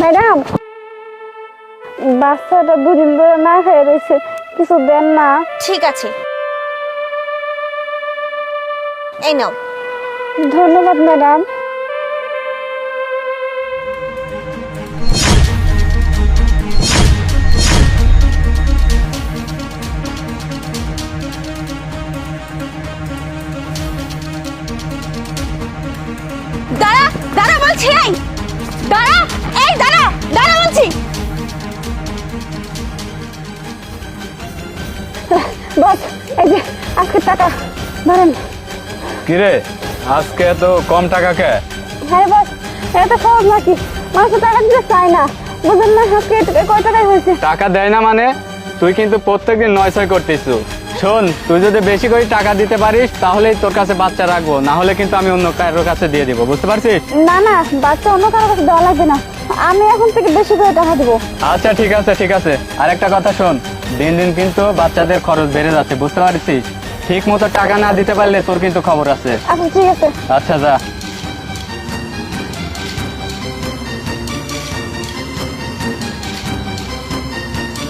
Madam, বাচ্চাটা দুদিন ধরে না খেয়ে রয়েছে, কিছু দেন না। ঠিক আছে, এই নাও। ধন্যবাদ ম্যাডাম। দাঁড়া দাঁড়া বলছি, এই দাঁড়া, এই দাঁড়া দাঁড়া বলছি। বস, এই যে আজকে টাকা ধরেন। কিরে আজকে এত কম টাকা কে? হ্যাঁ বস, এটা সহজ নাকি? মানুষ টাকা দিতে চায় না, বুঝলেন না? আজকে কয় টাকায় হয়েছে? টাকা দেয় না মানে? তুই কিন্তু প্রত্যেকদিন 9-6 করতেছিস। শোন, তুই যদি বেশি করে টাকা দিতে পারিস তাহলেই তোর কাছে বাচ্চা রাখবো, না হলে কিন্তু আমি অন্য কারোর কাছে দিয়ে দিব, বুঝতে পারছিস? না না, বাচ্চা অন্য কারো কাছে দেওয়া লাগবে না, আমি এখন থেকে বেশি করে টাকা দেবো। আচ্ছা ঠিক আছে ঠিক আছে। আর একটা কথা শোন, দিন দিন কিন্তু বাচ্চাদের খরচ বেড়ে যাচ্ছে, বুঝতে পারছিস? ঠিক মতো টাকা না দিতে পারলে তোর কিন্তু খবর আছে। আচ্ছা ঠিক আছে। আচ্ছা যা।